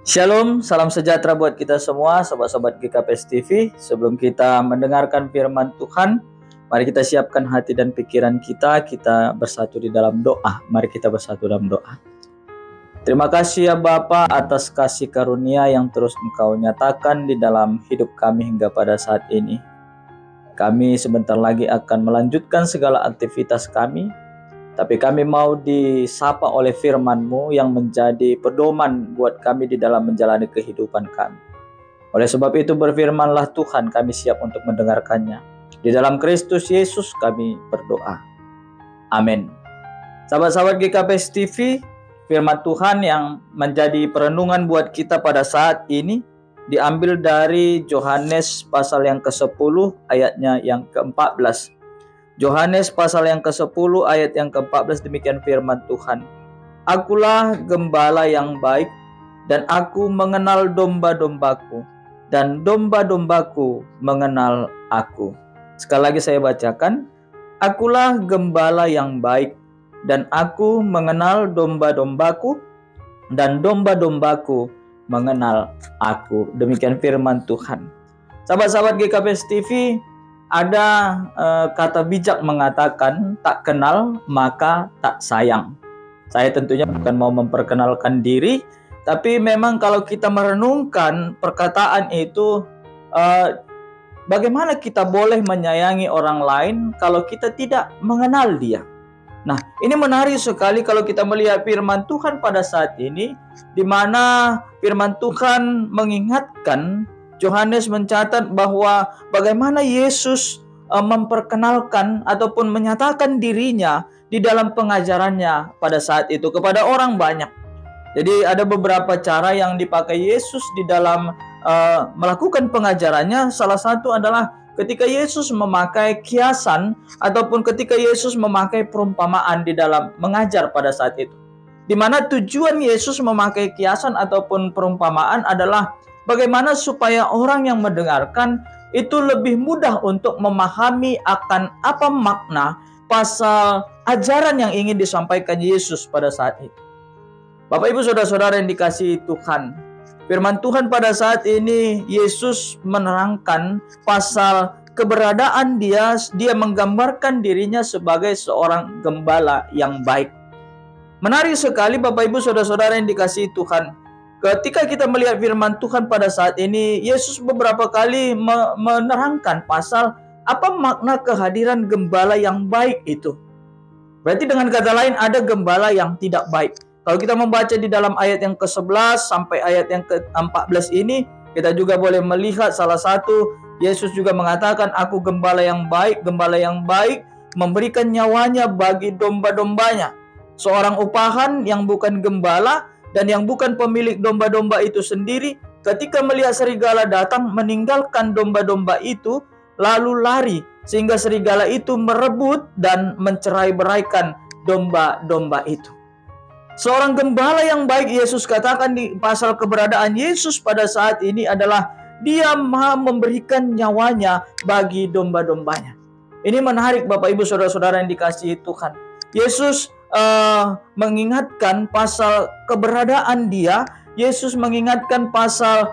Shalom, salam sejahtera buat kita semua, sobat-sobat GKPS TV. Sebelum kita mendengarkan firman Tuhan, mari kita siapkan hati dan pikiran kita bersatu di dalam doa. Mari kita bersatu dalam doa. Terima kasih ya Bapa atas kasih karunia yang terus Engkau nyatakan di dalam hidup kami hingga pada saat ini. Kami sebentar lagi akan melanjutkan segala aktivitas kami, tapi kami mau disapa oleh firman-Mu yang menjadi pedoman buat kami di dalam menjalani kehidupan kami. Oleh sebab itu berfirmanlah Tuhan, kami siap untuk mendengarkannya. Di dalam Kristus Yesus kami berdoa. Amin. Sahabat-sahabat GKPS TV, firman Tuhan yang menjadi perenungan buat kita pada saat ini diambil dari Yohanes pasal yang ke-10 ayatnya yang ke-14. Yohanes pasal yang ke-10 ayat yang ke-14 demikian firman Tuhan. Akulah gembala yang baik, dan aku mengenal domba-dombaku, dan domba-dombaku mengenal aku. Sekali lagi saya bacakan. Akulah gembala yang baik, dan aku mengenal domba-dombaku, dan domba-dombaku mengenal aku. Demikian firman Tuhan. Sahabat-sahabat GKPS TV, ada kata bijak mengatakan tak kenal maka tak sayang. Saya tentunya bukan mau memperkenalkan diri, tapi memang kalau kita merenungkan perkataan itu, bagaimana kita boleh menyayangi orang lain kalau kita tidak mengenal dia? Nah, ini menarik sekali kalau kita melihat firman Tuhan pada saat ini, di mana firman Tuhan mengingatkan, Yohanes mencatat bahwa bagaimana Yesus memperkenalkan ataupun menyatakan dirinya di dalam pengajarannya pada saat itu kepada orang banyak. Jadi ada beberapa cara yang dipakai Yesus di dalam melakukan pengajarannya. Salah satu adalah ketika Yesus memakai kiasan ataupun ketika Yesus memakai perumpamaan di dalam mengajar pada saat itu. Di mana tujuan Yesus memakai kiasan ataupun perumpamaan adalah bagaimana supaya orang yang mendengarkan itu lebih mudah untuk memahami akan apa makna pasal ajaran yang ingin disampaikan Yesus pada saat itu. Bapak Ibu Saudara-saudara yang dikasihi Tuhan, firman Tuhan pada saat ini Yesus menerangkan pasal keberadaan dia menggambarkan dirinya sebagai seorang gembala yang baik. Menarik sekali Bapak Ibu Saudara-saudara yang dikasihi Tuhan. Ketika kita melihat firman Tuhan pada saat ini, Yesus beberapa kali menerangkan pasal apa makna kehadiran gembala yang baik itu. Berarti dengan kata lain ada gembala yang tidak baik. Kalau kita membaca di dalam ayat yang ke-11 sampai ayat yang ke-14 ini, kita juga boleh melihat salah satu, Yesus juga mengatakan, aku gembala yang baik memberikan nyawanya bagi domba-dombanya. Seorang upahan yang bukan gembala dan yang bukan pemilik domba-domba itu sendiri, ketika melihat serigala datang, meninggalkan domba-domba itu, lalu lari, sehingga serigala itu merebut dan mencerai-beraikan domba-domba itu. Seorang gembala yang baik, Yesus katakan di pasal keberadaan Yesus pada saat ini adalah dia maha memberikan nyawanya bagi domba-dombanya. Ini menarik Bapak Ibu Saudara-saudara yang dikasihi Tuhan. Yesus mengingatkan pasal keberadaan dia. Yesus mengingatkan pasal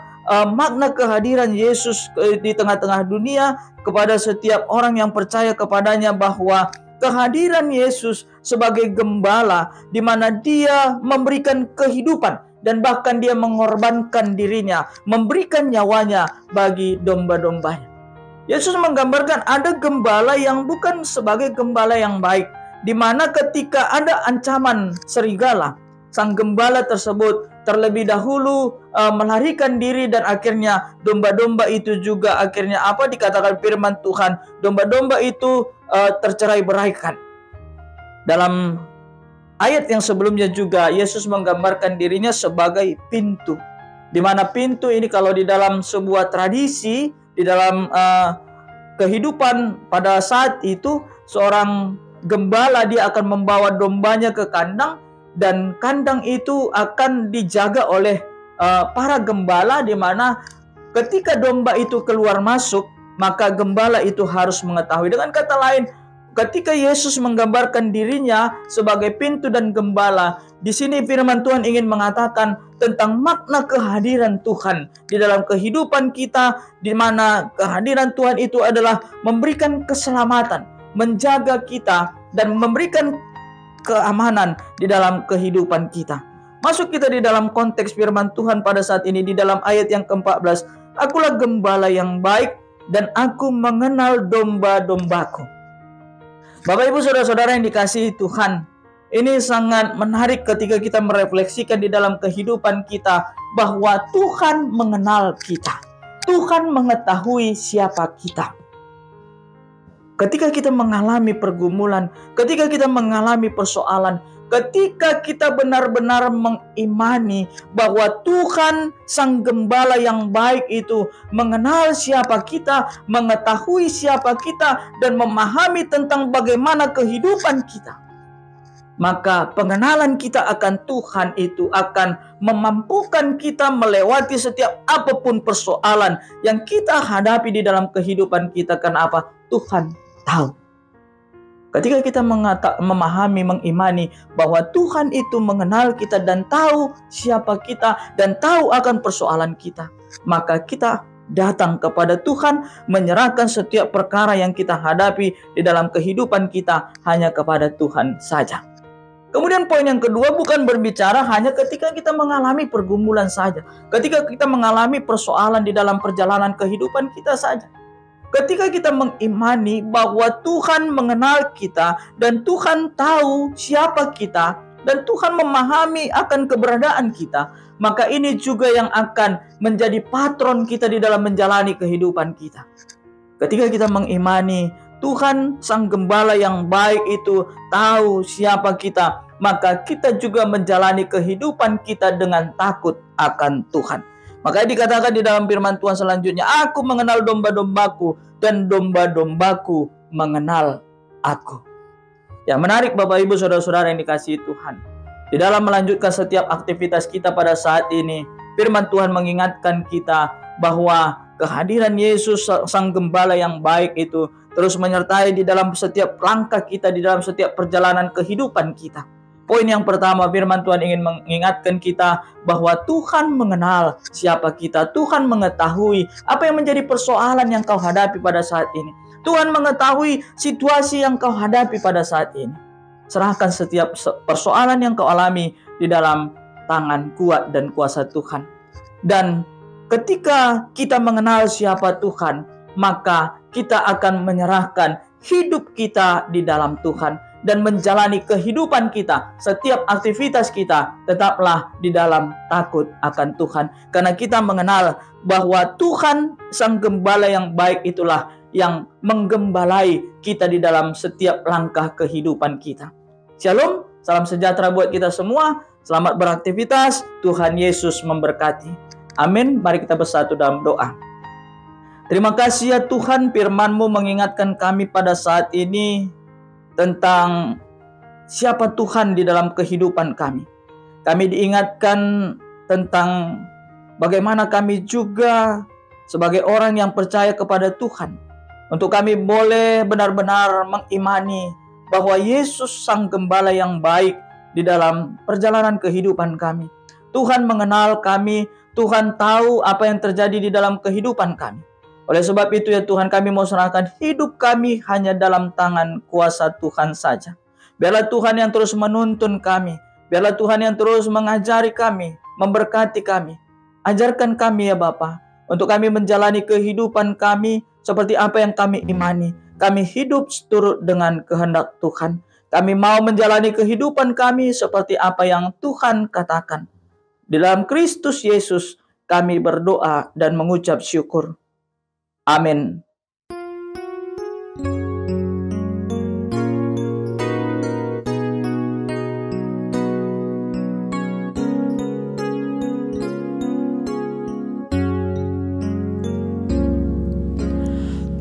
makna kehadiran Yesus di tengah-tengah dunia kepada setiap orang yang percaya kepadanya, bahwa kehadiran Yesus sebagai gembala di mana dia memberikan kehidupan dan bahkan dia mengorbankan dirinya, memberikan nyawanya bagi domba-dombanya. Yesus menggambarkan ada gembala yang bukan sebagai gembala yang baik, di mana ketika ada ancaman serigala, sang gembala tersebut terlebih dahulu melarikan diri, dan akhirnya domba-domba itu juga akhirnya dikatakan firman Tuhan, domba-domba itu tercerai-beraikan. Dalam ayat yang sebelumnya juga Yesus menggambarkan dirinya sebagai pintu, di mana pintu ini kalau di dalam sebuah tradisi, di dalam kehidupan pada saat itu, seorang gembala dia akan membawa dombanya ke kandang, dan kandang itu akan dijaga oleh para gembala, di mana ketika domba itu keluar masuk, maka gembala itu harus mengetahui. Dengan kata lain, ketika Yesus menggambarkan dirinya sebagai pintu dan gembala, di sini firman Tuhan ingin mengatakan tentang makna kehadiran Tuhan di dalam kehidupan kita, di mana kehadiran Tuhan itu adalah memberikan keselamatan, menjaga kita, dan memberikan keamanan di dalam kehidupan kita. Masuk kita di dalam konteks firman Tuhan pada saat ini di dalam ayat yang ke-14. Akulah gembala yang baik dan aku mengenal domba-dombaku. Bapak Ibu Saudara-saudara yang dikasihi Tuhan, ini sangat menarik ketika kita merefleksikan di dalam kehidupan kita bahwa Tuhan mengenal kita. Tuhan mengetahui siapa kita. Ketika kita mengalami pergumulan, ketika kita mengalami persoalan, ketika kita benar-benar mengimani bahwa Tuhan Sang Gembala yang baik itu mengenal siapa kita, mengetahui siapa kita, dan memahami tentang bagaimana kehidupan kita, maka pengenalan kita akan Tuhan itu akan memampukan kita melewati setiap apapun persoalan yang kita hadapi di dalam kehidupan kita. Kenapa? Tuhan tahu. Ketika kita memahami, mengimani bahwa Tuhan itu mengenal kita dan tahu siapa kita dan tahu akan persoalan kita, maka kita datang kepada Tuhan, menyerahkan setiap perkara yang kita hadapi di dalam kehidupan kita hanya kepada Tuhan saja. Kemudian poin yang kedua, bukan berbicara hanya ketika kita mengalami pergumulan saja, ketika kita mengalami persoalan di dalam perjalanan kehidupan kita saja. Ketika kita mengimani bahwa Tuhan mengenal kita dan Tuhan tahu siapa kita dan Tuhan memahami akan keberadaan kita, maka ini juga yang akan menjadi patron kita di dalam menjalani kehidupan kita. Ketika kita mengimani Tuhan Sang Gembala yang baik itu tahu siapa kita, maka kita juga menjalani kehidupan kita dengan takut akan Tuhan. Makanya dikatakan di dalam firman Tuhan selanjutnya, aku mengenal domba-dombaku dan domba-dombaku mengenal aku. Ya, menarik Bapak Ibu Saudara-saudara yang dikasihi Tuhan. Di dalam melanjutkan setiap aktivitas kita pada saat ini, firman Tuhan mengingatkan kita bahwa kehadiran Yesus Sang Gembala yang baik itu terus menyertai di dalam setiap langkah kita, di dalam setiap perjalanan kehidupan kita. Poin yang pertama, firman Tuhan ingin mengingatkan kita bahwa Tuhan mengenal siapa kita. Tuhan mengetahui apa yang menjadi persoalan yang kau hadapi pada saat ini. Tuhan mengetahui situasi yang kau hadapi pada saat ini. Serahkan setiap persoalan yang kau alami di dalam tangan kuat dan kuasa Tuhan. Dan ketika kita mengenal siapa Tuhan, maka kita akan menyerahkan hidup kita di dalam Tuhan dan menjalani kehidupan kita, setiap aktivitas kita tetaplah di dalam takut akan Tuhan, karena kita mengenal bahwa Tuhan Sang Gembala yang baik itulah yang menggembalai kita di dalam setiap langkah kehidupan kita. Shalom, salam sejahtera buat kita semua. Selamat beraktivitas. Tuhan Yesus memberkati. Amin. Mari kita bersatu dalam doa. Terima kasih ya Tuhan, firman-Mu mengingatkan kami pada saat ini tentang siapa Tuhan di dalam kehidupan kami. Kami diingatkan tentang bagaimana kami juga sebagai orang yang percaya kepada Tuhan, untuk kami boleh benar-benar mengimani bahwa Yesus Sang Gembala yang baik di dalam perjalanan kehidupan kami. Tuhan mengenal kami, Tuhan tahu apa yang terjadi di dalam kehidupan kami. Oleh sebab itu ya Tuhan, kami mau serahkan hidup kami hanya dalam tangan kuasa Tuhan saja. Biarlah Tuhan yang terus menuntun kami. Biarlah Tuhan yang terus mengajari kami, memberkati kami. Ajarkan kami ya Bapa, untuk kami menjalani kehidupan kami seperti apa yang kami imani. Kami hidup seturut dengan kehendak Tuhan. Kami mau menjalani kehidupan kami seperti apa yang Tuhan katakan. Di dalam Kristus Yesus kami berdoa dan mengucap syukur. Amin.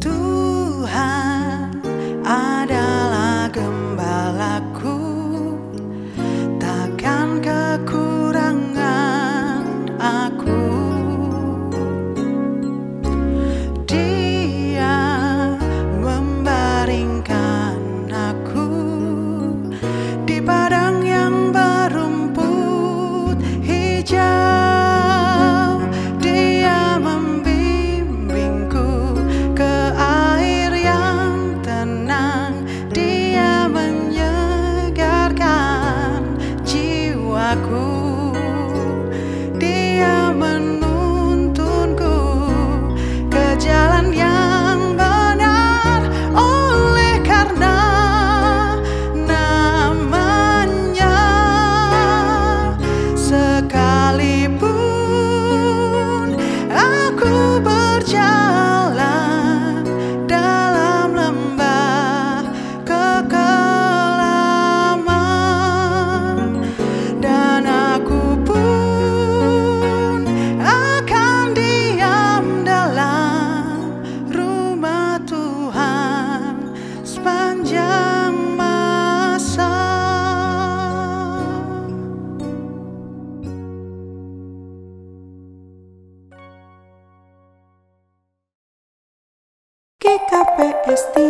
Tuhan adalah gembalaku, takkan kekurangan aku. Dia PST